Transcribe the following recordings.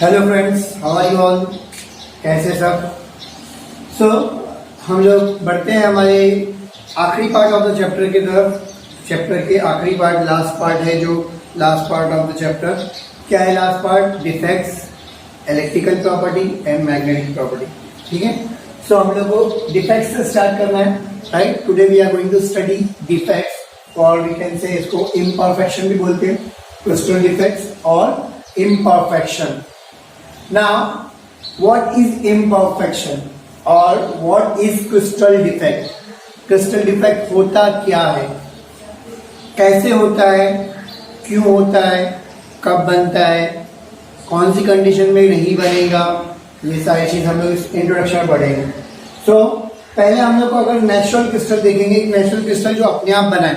Hello friends, how are you all? कैसे सब? सो हम लोग बढ़ते हैं हमारे आखिरी पार्ट ऑफ द चैप्टर की तरफ। चैप्टर के आखिरी पार्ट, लास्ट पार्ट है, जो last part of the chapter. क्या है last part? Defects, electrical property and magnetic property. ठीक है, सो हम लोग को डिफेक्ट्स से स्टार्ट करना है, right? Today we are going to study defects, और वी कैन से इसको इम्परफेक्शन भी बोलते हैं, क्रिस्टल डिफेक्ट्स और imperfection. Now, what is imperfection or what is crystal defect? Crystal defect होता क्या है, कैसे होता है, क्यों होता है, कब बनता है, कौन सी कंडीशन में नहीं बनेगा, ये सारी चीज हम लोग इस इंट्रोडक्शन में पढ़ेंगे। सो पहले हम लोग को अगर नेचुरल क्रिस्टल देखेंगे, एक नेचुरल क्रिस्टल जो अपने आप बनाए,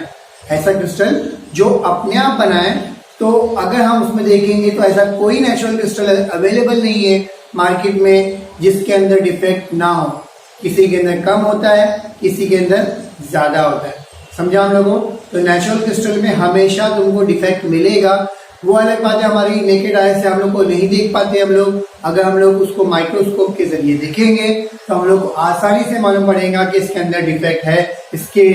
ऐसा क्रिस्टल जो अपने आप बनाए, तो अगर हम उसमें देखेंगे तो ऐसा कोई नेचुरल क्रिस्टल अवेलेबल नहीं है मार्केट में जिसके अंदर डिफेक्ट ना हो। किसी के अंदर कम होता है, किसी के अंदर ज्यादा होता है। समझा हम लोगों? तो नेचुरल क्रिस्टल में हमेशा तुमको डिफेक्ट मिलेगा। वो अलग बात है, हमारी नेकेड आई से हम लोग को नहीं देख पाते हम लोग। अगर हम लोग उसको माइक्रोस्कोप के जरिए देखेंगे तो हम लोग को आसानी से मालूम पड़ेगा कि इसके अंदर डिफेक्ट है, इसके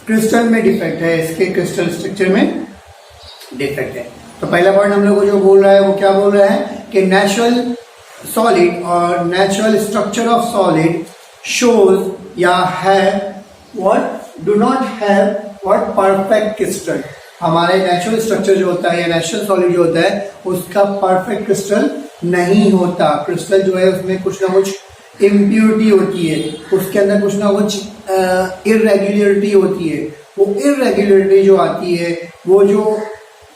क्रिस्टल में डिफेक्ट है, इसके क्रिस्टल स्ट्रक्चर में डिफेक्ट है। तो पहला पॉइंट हम लोग को जो बोल रहा है वो क्या बोल रहा है कि नेचुरल सॉलिड और natural structure of solid shows या है what do not have what perfect crystal. हमारे नेचुरल स्ट्रक्चर जो होता है या नेचुरल सॉलिड जो होता है उसका परफेक्ट क्रिस्टल नहीं होता। क्रिस्टल जो है उसमें कुछ ना कुछ इम्प्योरिटी होती है, उसके अंदर कुछ ना कुछ इरेग्युलरिटी होती है। वो इरेग्युलरिटी जो आती है, वो जो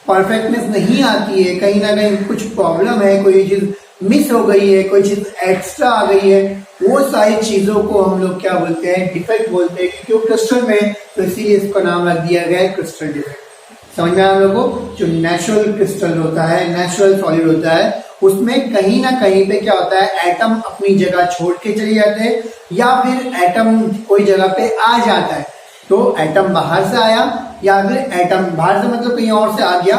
परफेक्टनेस नहीं आती है, कहीं ना कहीं कुछ प्रॉब्लम है, कोई चीज मिस हो गई है, कोई चीज एक्स्ट्रा आ गई है, वो सारी चीजों को हम लोग क्या बोलते हैं? डिफेक्ट बोलते हैं। क्योंकि क्रिस्टल में, तो इसीलिए इसका नाम रख दिया गया है क्रिस्टल डिफेक्ट। समझ में आया हम लोग को? जो नेचुरल क्रिस्टल होता है, नेचुरल सॉलिड होता है, उसमें कहीं ना कहीं पे क्या होता है, एटम अपनी जगह छोड़ के चले जाते हैं या फिर एटम कोई जगह पे आ जाता है। तो एटम बाहर से आया या फिर एटम बाहर से मतलब कहीं और से आ गया,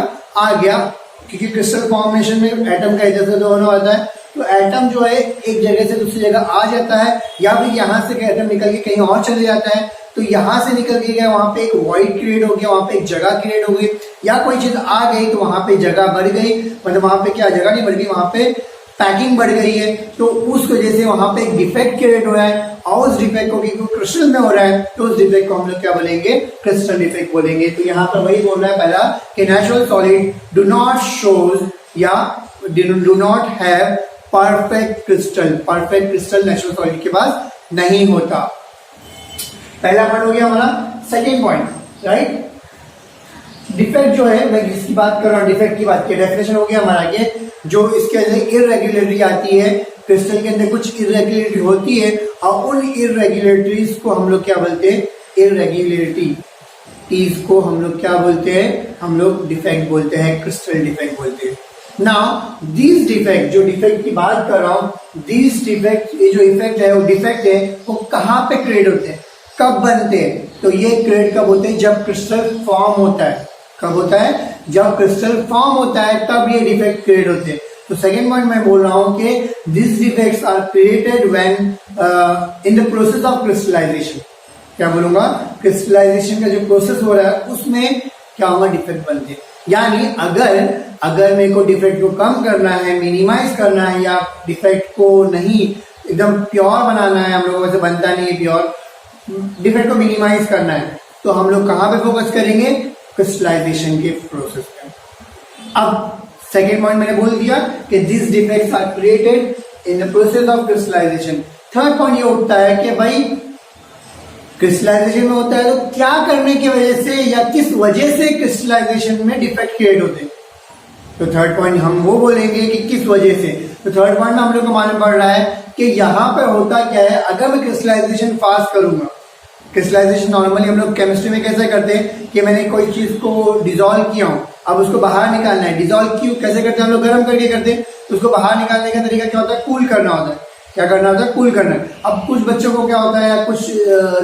क्योंकि क्रिस्टल फॉर्मेशन में एटम का इधर से दोनों आता है। तो एटम जो है एक जगह से दूसरी जगह आ जाता है, या फिर यहाँ से एटम निकल के कहीं और चले जाता है। तो यहाँ से निकल के गया, वहां पे एक वॉइड क्रिएट हो गया, वहां पे एक जगह क्रिएट हो गई, या कोई चीज आ गई तो वहां पे जगह बढ़ गई, मतलब वहां पे क्या जगह नहीं बढ़ गई, वहां पे पैकिंग बढ़ गई है। तो उस वजह से वहां पे एक डिफेक्ट क्रिएट हो रहा है, और उस डिफेक्ट को क्रिस्टल में हो रहा है, तो उस डिफेक्ट को हम लोग क्या बोलेंगे? क्रिस्टल डिफेक्ट बोलेंगे। तो यहाँ पर वही बोल रहा है पहला कि natural solid do not shows या do not have perfect crystal. Perfect crystal natural solid के पास नहीं होता। पहला पॉइंट हो गया हमारा। Second point, right? डिफेक्ट जो है, मैं जिसकी बात कर रहा हूँ, डिफेक्ट की बात की, डेफिनेशन हो गया हमारा कि जो इसके अंदर इरेग्युलरिटी आती है, क्रिस्टल के अंदर कुछ इरेग्युलरिटी होती है, और उन इरेग्युलरिटीज को हम लोग क्या बोलते हैं? इरेग्युलरिटीज को हम लोग क्या बोलते हैं? हम लोग डिफेक्ट बोलते हैं, क्रिस्टल डिफेक्ट बोलते हैं। नाउ दिस डिफेक्ट, जो डिफेक्ट की बात कर रहा हूं, दिस डिफेक्ट, ये जो इफेक्ट है, वो डिफेक्ट है, वो कहाँ पे क्रिएट होते हैं, कब बनते हैं? तो ये क्रिएट कब होते हैं? जब क्रिस्टल फॉर्म होता है। कब होता है? जब क्रिस्टल फॉर्म होता है, तब ये डिफेक्ट क्रिएट होते हैं। तो सेकेंड पॉइंट मैं बोल रहा हूं कि this defects are created when in the process of crystallisation. क्या बोलूंगा? क्रिस्टलाइजेशन का जो प्रोसेस हो रहा है उसमें क्या होगा? डिफेक्ट बनते हैं। यानी अगर मेरे को डिफेक्ट को कम करना है, मिनिमाइज करना है, या डिफेक्ट को नहीं एकदम प्योर बनाना है, हम लोगों वैसे बनता नहीं है प्योर, डिफेक्ट को मिनिमाइज करना है, तो हम लोग कहां पे फोकस करेंगे? क्रिस्टलाइजेशन के प्रोसेस पे। अब सेकेंड पॉइंट मैंने बोल दिया कि this defects are created in the process of crystallisation. Third point ये उठता है कि भाई क्रिस्टलाइजेशन में होता है तो क्या करने की वजह से या किस वजह से क्रिस्टलाइजेशन में डिफेक्ट क्रिएट होते हैं। तो थर्ड पॉइंट हम वो बोलेंगे कि किस वजह से। तो थर्ड पॉइंट में हम लोग को मालूम पड़ रहा है कि यहाँ पर होता क्या है, अगर मैं क्रिस्टलाइजेशन फास्ट करूंगा, क्रिस्टलाइजेशन नॉर्मली हम लोग केमिस्ट्री में कैसे करते हैं कि मैंने कोई चीज को डिसॉल्व किया हूं, अब उसको बाहर निकालना है। डिसॉल्व क्यों कैसे करते हैं हम लोग? गर्म करके करते हैं। तो उसको बाहर निकालने का तरीका क्या होता है? कूल करना होता है। क्या करना होता है? कूल करना। अब कुछ बच्चों को क्या होता है, या कुछ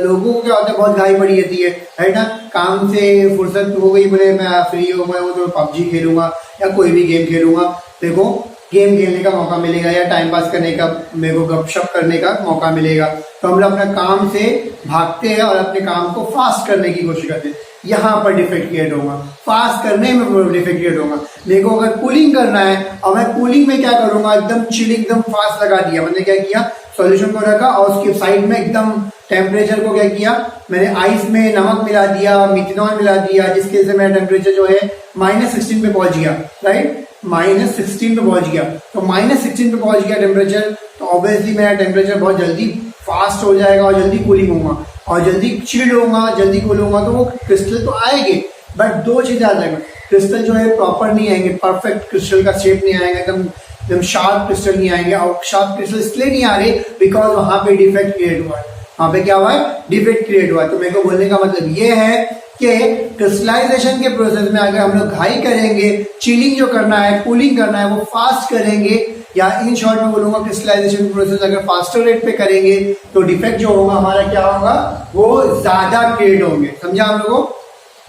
लोगों को क्या होता है, बहुत घाई पड़ी रहती है, राइट ना? काम से फुर्सत हो गई, बोले मैं फ्री हो गया हूँ तो पबजी खेलूंगा या कोई भी गेम खेलूंगा। देखो गेम खेलने का मौका मिलेगा या टाइम पास करने का, मेरे को गपशप करने का मौका मिलेगा। तो हम लोग अपना काम से भागते हैं और अपने काम को फास्ट करने की कोशिश करते हैं, यहाँ पर डिफेक्ट क्रिएट होगा, फास्ट करने में डिफेक्ट क्रिएट होगा। देखो अगर कूलिंग करना है और मैं कूलिंग में क्या करूंगा, एकदम चिलिंग एकदम फास्ट लगा दिया, मैंने क्या किया, सॉल्यूशन को रखा और उसके साइड में एकदम टेम्परेचर को क्या किया, मैंने आइस में नमक मिला दिया, मिथेनॉल मिला दिया, जिसकी वजह से मेरा टेम्परेचर जो है -16 पे पहुंच गया, राइट, -16 पे पहुंच गया। तो -16 पे पहुंच गया टेम्परेचर, तो ऑब्वियसली मेरा टेम्परेचर बहुत जल्दी फास्ट हो जाएगा और जल्दी कूलिंग होगा और जल्दी चिल्ड होगा, जल्दी कूल होगा, तो वो क्रिस्टल तो आएंगे, बट दो चीजें आ जाएंगे, क्रिस्टल जो है प्रॉपर नहीं आएंगे, परफेक्ट क्रिस्टल का शेप नहीं आएगा, एकदम शार्प क्रिस्टल नहीं आएंगे। और शार्प क्रिस्टल इसलिए नहीं आ रहे बिकॉज वहां पे डिफेक्ट क्रिएट हुआ है, वहां पे क्या हुआ है, डिफेक्ट क्रिएट हुआ है। तो मेरे को बोलने का मतलब ये है कि क्रिस्टलाइजेशन के प्रोसेस में अगर हम लोग घाई करेंगे, चिलिंग जो करना है, कूलिंग करना है, वो फास्ट करेंगे, या इन शॉर्ट में बोलूंगा क्रिस्टलाइजेशन प्रोसेस अगर फास्टर रेट पे करेंगे तो डिफेक्ट जो होगा हमारा क्या होगा, वो ज्यादा क्रिएट होंगे। समझा हम लोगों?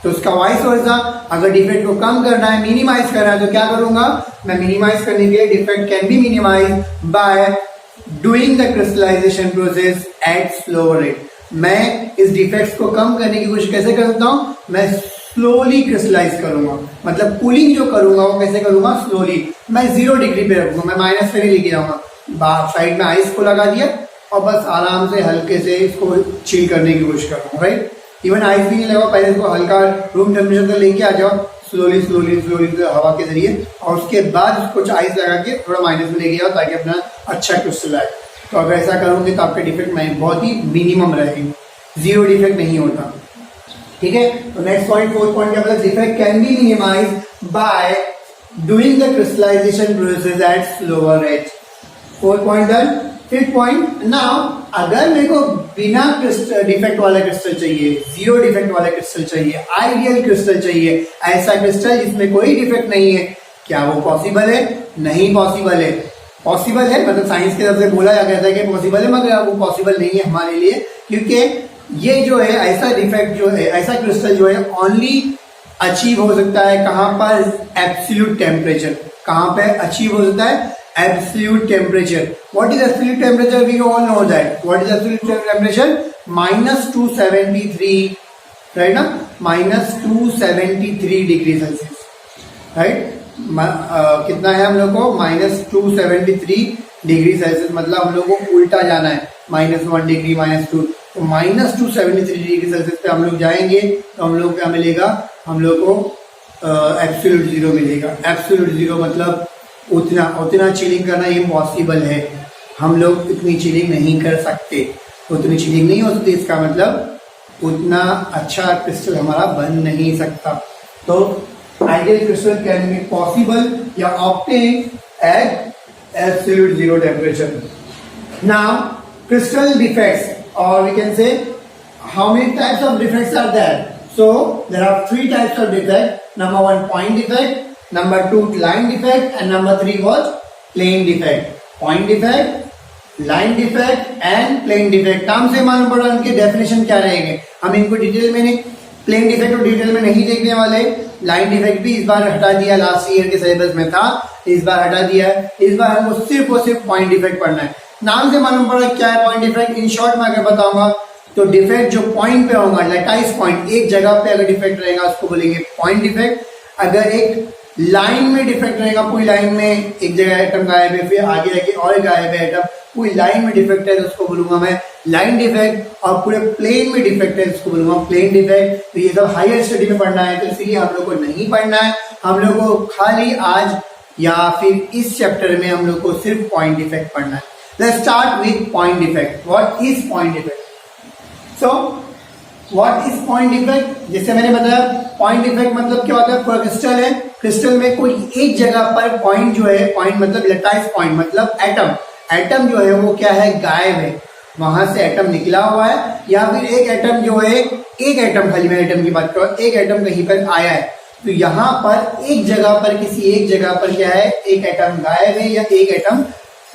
तो उसका वाइस वर्सा, अगर डिफेक्ट को कम करना है, मिनिमाइज करना है, तो क्या करूंगा मैं, मिनिमाइज करने के लिए defect can be minimise by doing the crystallisation process at slower rate. मैं इस डिफेक्ट्स को कम करने की कोशिश कैसे कर सकता हूं, मैं स्लोली क्रिस्टलाइज करूंगा, मतलब कूलिंग जो करूंगा वो कैसे करूंगा, स्लोली। मैं 0 डिग्री पे रखूंगा, मैं माइनस पे नहीं लेके जाऊंगा, साइड में आइस को लगा दिया और बस आराम से हल्के से इसको चिल करने की कोशिश करूंगा, राइट। इवन आइस भी नहीं लगाओ, पहले इसको हल्का रूम टेम्परेचर तक लेके आ जाओ, स्लोली स्लोली स्लोली हवा के जरिए, और उसके बाद कुछ आइस लगा के थोड़ा माइनस में लेके जाओ ताकि अपना अच्छा क्रिस्टल आए। तो अगर ऐसा करोगे तो आपका डिफेक्ट बहुत ही मिनिमम रहेगा, 0 डिफेक्ट नहीं होता, ठीक है। तो नेक्स्ट पॉइंट, 4th पॉइंट क्या बोला, defect can be minimise by doing the crystallisation process at slower rate. 4th point done. 5th point, now अगर मेरे को बिना डिफेक्ट वाला क्रिस्टल चाहिए, 0 डिफेक्ट वाला क्रिस्टल चाहिए, आइडियल क्रिस्टल चाहिए, ऐसा क्रिस्टल जिसमें कोई डिफेक्ट नहीं है, क्या वो पॉसिबल है? नहीं पॉसिबल है। पॉसिबल है मतलब साइंस की तरफ से बोला जाता है कि पॉसिबल है, मगर वो पॉसिबल नहीं है हमारे लिए, क्योंकि ये जो है ऐसा डिफेक्ट जो है, ऐसा क्रिस्टल जो है ओनली अचीव हो सकता है कहां पर, एब्सोल्यूट टेम्परेचर। कहां पे अचीव हो सकता है, absolute temperature. What is absolute temperature, we all know that. What is absolute temperature, -273, right ना, -273 डिग्री सेल्सियस, राइट। कितना है हम लोग को, -273 डिग्री सेल्सियस, मतलब हम लोग को उल्टा जाना है, -1 डिग्री, -2, तो -273 डिग्री सेल्सियस पे हम लोग जाएंगे तो हम लोग क्या मिलेगा, हम लोग को एब्सोल्यूट 0 मिलेगा। एब्सोल्यूट 0 मतलब उतना चिलिंग करना इम्पॉसिबल है, हम लोग इतनी चिलिंग नहीं कर सकते, उतनी चिलिंग नहीं हो सकती, इसका मतलब उतना अच्छा क्रिस्टल हमारा बन नहीं सकता। तो ideal crystal can be possible या obtain at absolute 0 temperature. Now crystal defects, or we can say how many types of defects are there. So there are 3 types of defect. Number 1 point defect, number 2 line defect, and number 3 was plane defect. Point defect, line defect and plane defect, नाम से मालूम पड़ा उनके definition क्या रहेंगे, हम इनको detail में नहीं, प्लेन डिफेक्ट को डिटेल में नहीं देखने वाले। लाइन डिफेक्ट भी इस बार हटा दिया, लास्ट ईयर के सिलेबस में था, इस बार हटा दिया है। इस बार हमको सिर्फ और सिर्फ पॉइंट डिफेक्ट पढ़ना है। नाम से मालूम पड़ा क्या है पॉइंट डिफेक्ट। इन शॉर्ट में अगर बताऊंगा तो डिफेक्ट जो पॉइंट पे होगा, लैटाइस पॉइंट, एक जगह पे अगर डिफेक्ट रहेगा उसको बोलेंगे पॉइंट डिफेक्ट। अगर एक लाइन में डिफेक्ट रहेगा, पूरी लाइन में एक जगह एटम गायब है, फिर आगे जाके और गायब है एटम, पूरी लाइन में डिफेक्ट है तो उसको बोलूंगा मैं लाइन डिफेक्ट। और पूरे प्लेन में डिफेक्ट है उसको बोलूंगा प्लेन डिफेक्ट। तो ये सब हायर स्टडी में पढ़ना है, तो इसलिए हम लोग को नहीं पढ़ना है। हम लोग को खाली आज या फिर इस चैप्टर में हम लोग को सिर्फ पॉइंट डिफेक्ट पढ़ना है। Let's start with point defect. What is point defect? So, what is point defect? जैसे मैंने बताया point defect मतलब क्या होता है, पूरा क्रिस्टल है, क्रिस्टल में कोई एक जगह पर पॉइंट जो है, पॉइंट मतलब लैटाइस पॉइंट मतलब एटम, एटम जो है वो क्या है, गायब है, वहां से एटम निकला हुआ है, या फिर एक एटम जो है, एक एटम, खाली मैं एटम की बात कर रहा हूं, एक एटम कहीं पर आया है। तो यहाँ पर एक जगह पर, किसी एक जगह पर क्या है, एक एटम गायब है या एक एटम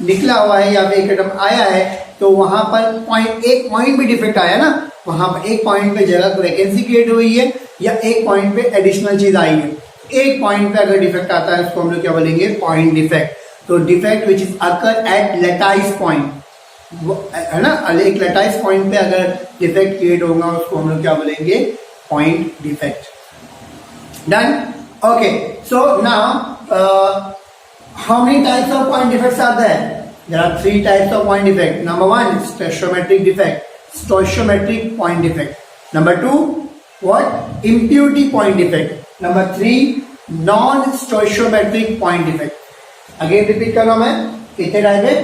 निकला हुआ है या फिर एक एटम आया है। तो वहां पर पॉइंट, एक पॉइंट पे डिफेक्ट आया ना, वहां पर एक पॉइंट पे जगह वैकेंसी क्रिएट हुई है या एक पॉइंट पे एडिशनल चीज आई है। एक पॉइंट पे अगर डिफेक्ट आता है उसको हम लोग क्या बोलेंगे, पॉइंट डिफेक्ट। तो defect which is occur at lattice point, है ना, एक लेटाइस पॉइंट पे अगर डिफेक्ट क्रिएट होगा उसको हम लोग क्या बोलेंगे, point defect. Done, okay. So now how many types of point defects are there? There are 3 types of point defect. Number 1 stoichiometric defect, stoichiometric point defect. Number 2 what, impurity point defect. Number 3 non stoichiometric point defect. Again repeat कर रहा हूं मैं, कितने type है?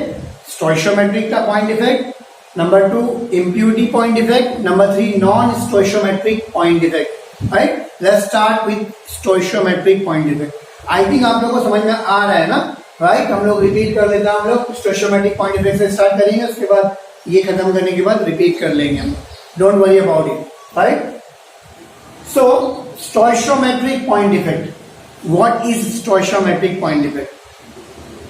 Stoichiometric का point defect, number 2 impurity point defect, number 3 non stoichiometric point defect. Right, let's start with स्टोइशियोमेट्रिक point defect. I think आप लोगों को समझ में आ रहा है ना? राइट, हम लोग रिपीट कर लेते हैं। हम लोग स्टोइशियोमेट्रिक पॉइंट डिफेक्ट से स्टार्ट करेंगे, उसके बाद ये खत्म करने के बाद रिपीट कर लेंगे हम, don't worry about it. Right, so स्टोइशियोमेट्रिक point defect, what is स्टोइशियोमेट्रिक point defect?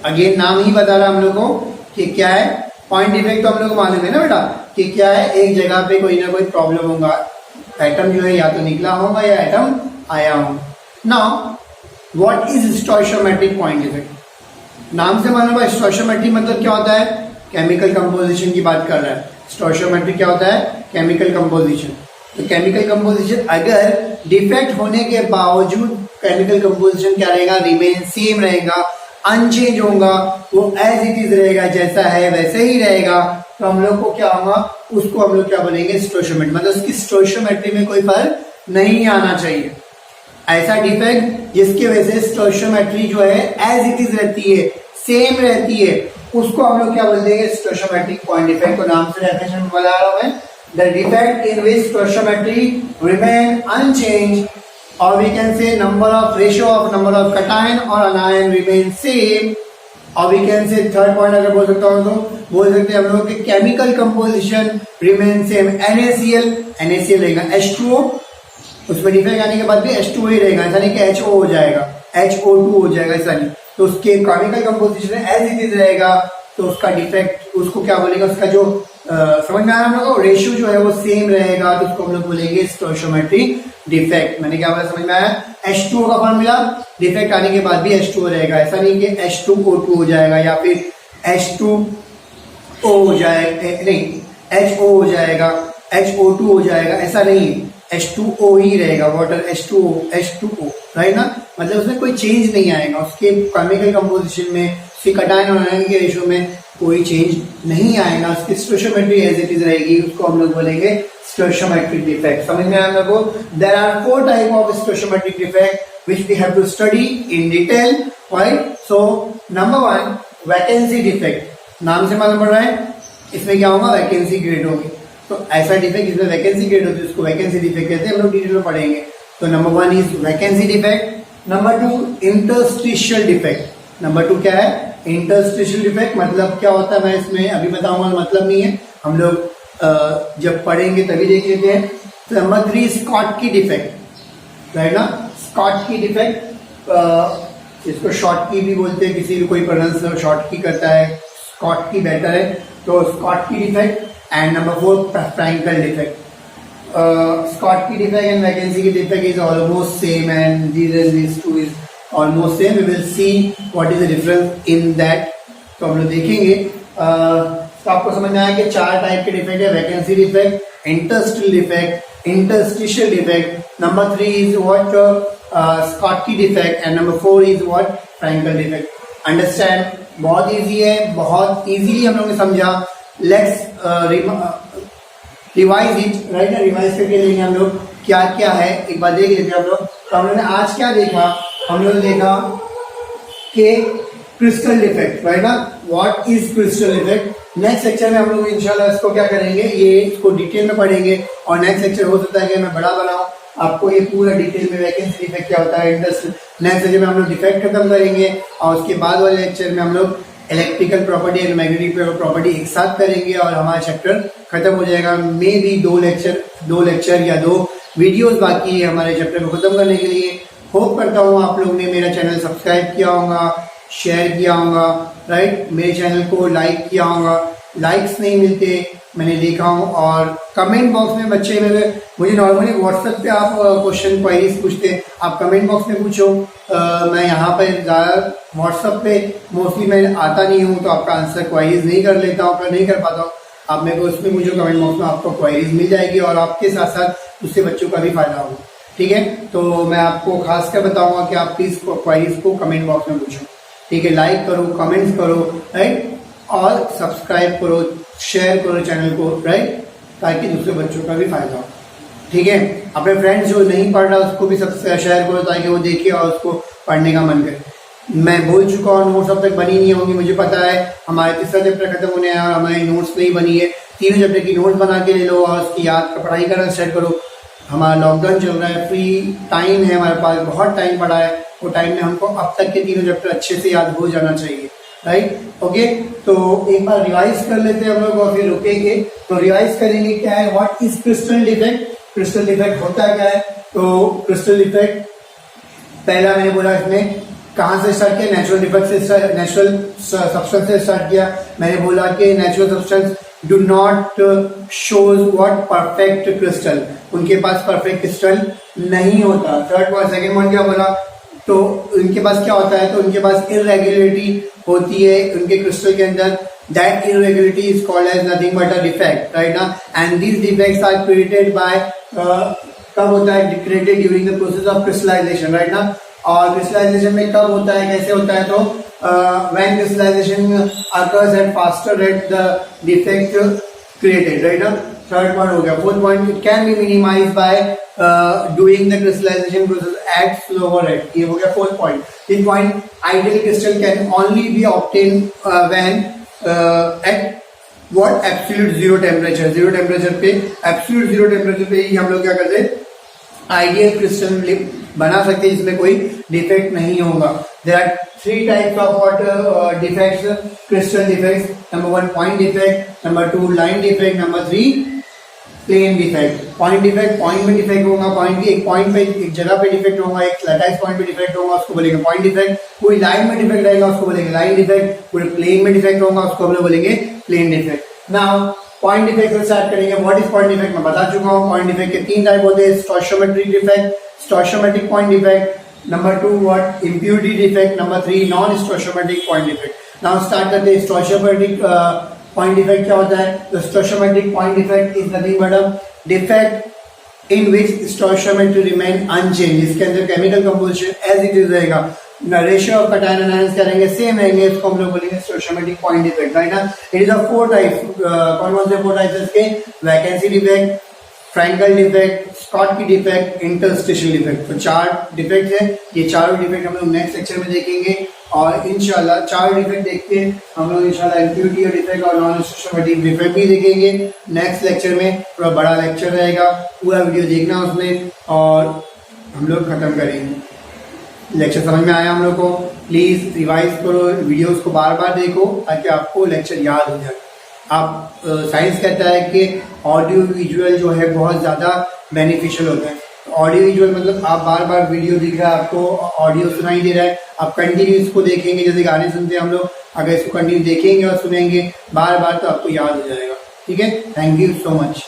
Again नाम ही बता रहा हम लोग को कि क्या है पॉइंट डिफेक्ट। तो हम लोग को मालूम है ना बेटा कि क्या है, एक जगह पे कोई ना कोई प्रॉब्लम होगा, एटम जो है या तो निकला होगा या एटम आया होगा। Now what is स्टोइशियोमेट्रिक point defect? नाम से मालूम है स्टोइशियोमेट्रिक मतलब क्या होता है, केमिकल कंपोजिशन की बात कर रहा है। स्टोइशियोमेट्रिक क्या होता है, केमिकल कंपोजिशन। तो केमिकल कंपोजिशन अगर डिफेक्ट होने के बावजूद केमिकल कंपोजिशन क्या रहेगा, रिमेन सेम रहेगा, अनचेंज होगा, वो एज इट इज रहेगा, जैसा है वैसे ही रहेगा, तो हम लोग को क्या होगा, उसको हम लोग क्या बोलेंगे, स्टोइशियोमेट्री। मतलब उसकी स्टोइशियोमेट्री में कोई फर्क नहीं आना चाहिए। ऐसा डिफेक्ट जिसकी वजह से स्टोइशियोमेट्री जो है एज इट इज रहती है, सेम रहती है, उसको हम लोग क्या बोलते हैं, स्टोइशियोमेट्रिक पॉइंट डिफेक्ट। को नाम से डेफिनेशन में बता रहा हूं मैं, the defect in which stoichiometry remain unchange, or we can say number of ratio of number of cation or anion remain same, or we can say third point अगर बोल सकता हूँ तो बोल सकते हैं हम लोग कि chemical composition remain same, NaCl रहेगा, H2O, उसमें डिफेक्ट आने के बाद भी H2O ही रहेगा, ऐसा नहीं कि HO हो जाएगा, HO2 हो जाएगा, ऐसा नहीं। तो उसके chemical composition as it is रहेगा, तो उसका डिफेक्ट उसको क्या बोलेगा, उसका जो समझ में आ रहा है हम लोग को, रेशियो जो है वो सेम रहेगा, तो उसको हम लोग बोलेंगे स्टोइशियोमेट्रिक डिफेक्ट। मैंने क्या बोला समझ में आया? H2O का फॉर्मूला, डिफेक्ट आने के बाद भी H2O रहेगा, ऐसा नहीं कि H2O2 हो जाएगा या फिर H2O हो जाएगा, नहीं HO हो जाएगा, HO2 हो जाएगा, ऐसा नहीं, H2O ही रहेगा, वाटर H2O, राइट ना? मतलब उसमें कोई चेंज नहीं आएगा, उसके केमिकल कंपोजिशन में, उसके कटायन और आयन के रेशियो में कोई चेंज नहीं आएगा, उसकी स्टोइशियोमेट्री एज इट इज रहेगी, उसको हम लोग बोलेंगे स्टोइशियोमेट्रिक डिफेक्ट। समझ में आया हम लोग को? There are 4 type of stoichiometric defect which we have to study in detail, right? So number 1 vacancy defect, नाम से मालूम पड़ रहा है, इसमें क्या होगा, वैकेंसी क्रिएट होगी। तो ऐसा डिफेक्ट जिसमें वैकेंसी क्रिएट होती है उसको वैकेंसी डिफेक्ट कहते हैं, हम लोग डिटेल में पढ़ेंगे। तो number 1 is vacancy defect. Number 2 interstitial defect. Number 2 क्या है, इंटरस्टिशियल डिफेक्ट। मतलब क्या होता है मैं इसमें अभी बताऊंगा, मतलब नहीं है, हम लोग जब पढ़ेंगे तभी देख लेते हैं। तो नंबर 3 स्कॉटकी डिफेक्ट, राइट ना? स्कॉटकी डिफेक्ट, इसको शॉर्टकी भी बोलते हैं, किसी भी कोई प्रोनाउंस शॉर्टकी करता है, स्कॉटकी बेटर है, तो Schottky defect. And number 4 Frenkel defect. Schottky defect and vacancy defect is almost same, and these two is almost same. We will see what is the difference in that. तो हम लोग देखेंगे। तो आपको समझ में आया कि 4 टाइप के डिफेक्ट है, vacancy defect, interstitial defect, interstitial defect. Number 3 is what, Schottky defect, and number 4 is what, Frenkel defect. Understand? बहुत इजी है, बहुत इजीली हम लोगों ने समझा। लेट्स रिवाइज इट, राइट ना? रिवाइज करके लेंगे हम लोग क्या क्या है, एक बार देख लेते हैं हम लोग। तो हम लोगों ने आज क्या देखा, हम लोगों ने देखा कि क्रिस्टल डिफेक्ट, राइट ना? What is crystal defect. Next lecture में हम लोग इंशाल्लाह इसको क्या करेंगे, ये इसको डिटेल में पढ़ेंगे, और नेक्स्ट लेक्चर हो सकता है कि मैं बड़ा बनाऊं, आपको ये पूरा डिटेल में वैकेंसी डिफेक्ट क्या होता है, नेक्स्ट लेक्चर में हम लोग डिफेक्ट खत्म करेंगे, और उसके बाद वाले लेक्चर में हम लोग electrical property and magnetic property एक साथ करेंगे, और हमारा चैप्टर खत्म हो जाएगा। मे भी 2 लेक्चर या 2 वीडियोस बाकी है हमारे चैप्टर को खत्म करने के लिए। होप करता हूँ आप लोग ने मेरा चैनल सब्सक्राइब किया होगा, शेयर किया होगा, राइट? मेरे चैनल को लाइक किया होगा, लाइक्स नहीं मिलते, मैंने देखा हूँ। और कमेंट बॉक्स में बच्चे मेरे मुझे नॉर्मली व्हाट्सएप पे आप क्वेश्चन क्वेरीज पूछते हैं, आप कमेंट बॉक्स में पूछो। मैं यहाँ पर ज़्यादा व्हाट्सएप पे मोस्टली मैं आता नहीं हूँ, तो आपका आंसर क्वेरीज नहीं कर लेता हूँ, फिर नहीं कर पाता हूँ। आप मेरे को उसमें मुझे कमेंट बॉक्स में आपको क्वेरीज मिल जाएगी और आपके साथ साथ उससे बच्चों का भी फायदा होगा। ठीक है, तो मैं आपको खास कर बताऊंगा कि आप प्लीज क्वेरीज को कमेंट बॉक्स में पूछो। ठीक है, लाइक करो, कमेंट्स करो, राइट, और सब्सक्राइब करो, शेयर करो चैनल को, राइट, ताकि दूसरे बच्चों का भी फायदा हो। ठीक है, अपने फ्रेंड्स जो नहीं पढ़ रहा उसको भी शेयर करो ताकि वो देखे और उसको पढ़ने का मन करे। मैं बोल चुका हूँ नोट्स अब तक बनी नहीं होंगी, मुझे पता है। हमारे तीसरा चैप्टर खत्म होने आया और हमारी नोट्स नहीं बनी है। तीनों चैप्टर की नोट्स बना के ले लो और उसकी याद का पढ़ाई करना स्टार्ट करो। हमारा लॉकडाउन चल रहा है, फ्री टाइम है हमारे पास, बहुत टाइम पड़ा है, वो टाइम में हमको अब तक के तीनों चैप्टर अच्छे से याद हो जाना चाहिए, राइट। ओके, तो एक बार रिवाइज कर लेते हैं हम लोग और फिर रुकेंगे। तो रिवाइज करेंगे क्या है, what is crystal defect. Crystal defect होता क्या है, तो क्रिस्टल डिफेक्ट पहला मैंने बोला इसमें कहाँ से स्टार्ट किया, नेचुरल डिफेक्ट से, नेचुरल सब्सटेंस से स्टार्ट किया। मैंने बोला कि natural substance do not shows what perfect crystal, उनके पास परफेक्ट क्रिस्टल नहीं होता। थर्ड पॉइंट, सेकंड पॉइंट क्या बोला, तो उनके पास क्या होता है, तो उनके पास इरेगुलरिटी होती है उनके क्रिस्टल के अंदर। That irregularity is called as nothing but a defect, right ना। and these defects are created by कब होता है, created during the process of crystallization, right ना। और क्रिस्टलाइजेशन में कब होता है, कैसे होता है, तो when crystallization occurs at faster rate the defect created, right ना। थर्ड पॉइंट हो गया। Fourth point, it can be minimise by doing the crystallisation process at slower rate, ये हो गया fourth point. Fifth point, ideal crystal can only be obtain when at what absolute zero temperature, zero temperature पे, absolute zero temperature पे ही हम लोग क्या करते हैं, आइडियल क्रिस्टल बना सकते हैं जिसमें कोई डिफेक्ट नहीं होगा। There are three types of what defects, crystal defects. Number one point defect, number two line defect, number three plane defect. Point defect, point में डिफेक्ट होगा, पॉइंट की एक पॉइंट पे एक जगह पे डिफेक्ट होगा, एक लैटाइस पॉइंट पे डिफेक्ट होगा, उसको बोलेंगे पॉइंट डिफेक्ट। कोई लाइन में डिफेक्ट रहेगा उसको बोलेंगे लाइन डिफेक्ट, पूरे प्लेन में डिफेक्ट होगा उसको हम लोग बोलेंगे plane defect. Now point defect से स्टार्ट करेंगे। व्हाट इज पॉइंट डिफेक्ट, मैं बता चुका हूँ। पॉइंट डिफेक्ट के तीन टाइप होते हैं, stoichiometric defect, stoichiometric point defect, number two what impurity defect, number three non stoichiometric point defect. Now start करते हैं। स्टोइशियोमेट्रिक पॉइंट डिफेक्ट क्या होता है, तो stoichiometric point defect is nothing but a defect in which stoichiometry remain unchange, इसके अंदर chemical composition as it is रहेगा, ratio of cation anions क्या रहेंगे, सेम रहेंगे, इसको हम लोग बोलेंगे स्टोइशियोमेट्रिक पॉइंट डिफेक्ट, राइट ना। It is a four types, कौन कौन से फोर टाइप्स इसके, vacancy defect, Frenkel defect, Schottky defect, interstitial defect. तो चार डिफेक्ट है, ये चारों डिफेक्ट हम लोग नेक्स्ट लेक्चर में देखेंगे और इंशाल्लाह चार डिफेक्ट देखते हैं हम लोग इंशाल्लाह इम्प्योरिटी डिफेक्ट और नॉन स्टोइशियोमेट्रिक डिफेक्ट भी देखेंगे नेक्स्ट लेक्चर में। थोड़ा बड़ा लेक्चर रहेगा, पूरा वीडियो देखना उसमें और हम लोग खत्म करेंगे। लेक्चर समझ में आया हम लोग को, प्लीज रिवाइज करो, वीडियोस को बार बार देखो ताकि आपको लेक्चर याद हो जाए। आप साइंस कहता है कि ऑडियो विजुअल जो है बहुत ज़्यादा बेनिफिशियल होता है। ऑडियो विजुअल मतलब आप बार बार वीडियो दिख रहा है, आपको ऑडियो सुनाई दे रहा है, आप कंटिन्यू इसको देखेंगे, जैसे गाने सुनते हैं हम लोग, अगर इसको कंटिन्यू देखेंगे और सुनेंगे बार बार तो आपको याद हो जाएगा। ठीक है, थैंक यू सो मच।